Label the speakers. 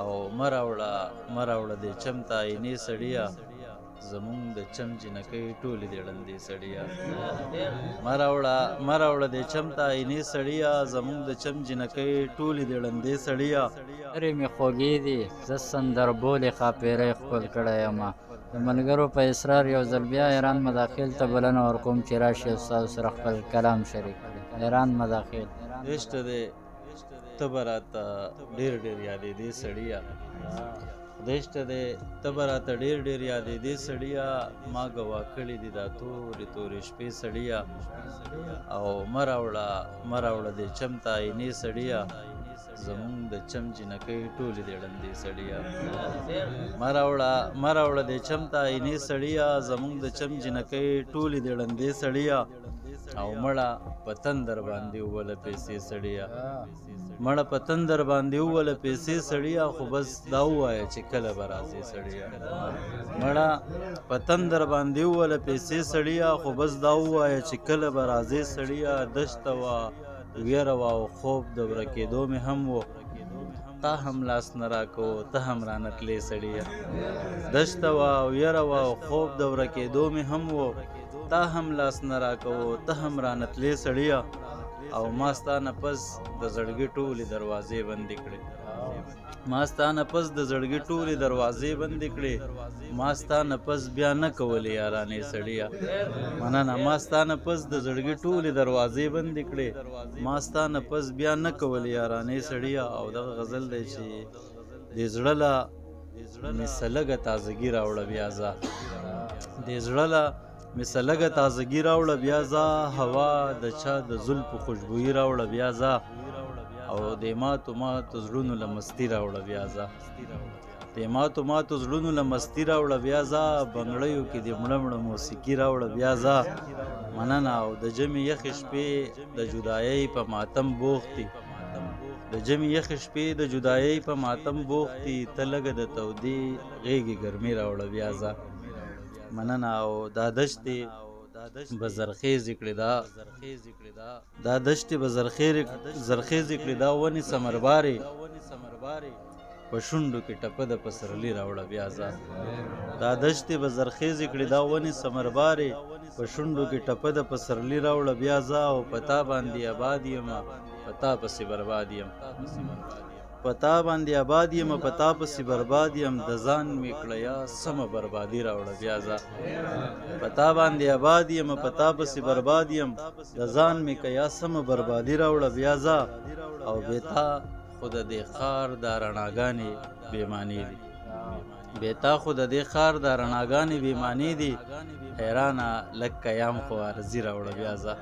Speaker 1: او مراوړه د چمتا اینې سړیا زمونږ د چم جنکۍ ټولې د ړندې سړیا مراوړه د چمتا اینې سړیا زمونږ د چم جنکۍ ټولې د ړندې سړیا
Speaker 2: لرې مې خوږې دي زه سندربولې ښاپېرۍ ښکل کړی یمه د ملګرو په اصرار یو ځل بیا ایران مداخل ته بلنه ورکوم چې راشي او ستاسو سره خپل کلام شریک کړي. ایران مداخل
Speaker 1: عشق دی ته به راته ډېر یادېدې سړیا خدایشت دی ته به راته ډېر یادېدې سړیا ما ګوا کړي دي دا تورې شپې سړیا او مراوړه د چمتا اینې سړیا زمونږ د چم جنکۍ ټولې د ړندې سړیا مراوړه د چمتا اینې سړیا زمونږ د چم جنکۍ ټولې د ړندې سړیا او مړه په تندر باندې ووله پیسې سړیا مړه په تندر باندې ووله پیسې سړیا خو بس دا ووایه چې کله به راځې سړیا مړه په تندر باندې ووله پیسې سړیا خو بس دا ووایه چې کله به راځې سړیا دشته وه ویره وه او خوب د ورکېدو مې هم و تا هم لاس نه راکو ته هم رانتلې سړیا دشته وه ویره وه او خوب د ورکېدو مې هم و تا هم لاس نه راکو ته هم رانتلې سړیا او ما ستا نه پس د زړګي ټولې دروازې بندې کړې ما ستا نه پس د زړګي ټولې دروازې بندې کړې ما ستا نه پس بیا نه کولې یارانې سړیا مننه ما ستا نه پس د زړګي ټولې دروازې بندې کړې ما ستا نه پس بیا نه کولې یارانې سړیا او دغه غزل دی چې دې زړه له مې څه لږه تازګي راوړه بیا ځه دې زړه له مې څه لږه تازګي راوړه بیا ځه هوا د چا د زلفو خوشبويي راوړه بیا ځه او د ماتو زړونو له مستي راوړه بیا ځه د ماتو زړونو له مستي راوړه بیا ځه بنګړیو کې د مړه موسیقي راوړه بیا ځه مننه او د جمع یخې شپې د جدایۍ په ماتم بوختي د جمع یخې شپې د جدایۍ په ماتم بوختي ته لږه د تودې غېږې ګرمي راوړه بیا ځه مننه او دا دشتې به زرخیزې کړې دا دشتې به زرخیزې کړې دا ونې ثمربارې په شونډو کې ټپه د پسرلي راوړه بیا ځه دا دشتې به زرخیزې کړې دا ونې ثمربارې په شونډو کې ټپه د پسرلي راوړه بیا ځه او په تا باندې آباد یم په تا پسې برباد یم په تا باندې آباد یم په تا پسې برباد یم د ځان مې کړه یا سمه بربادي راوړه بیا ځه په تا باندې آباد یم په تا پسې برباد یم د ځان مې کړه یا سمه بربادي راوړه بیا ځه او بې تا خو د دې ښار دا رڼاګانې بې معنی دي بې تا خو د دې ښار دا رڼاګانې بې معنی دي حیرانه لږ قیام خو عرضي راوړه بیا ځه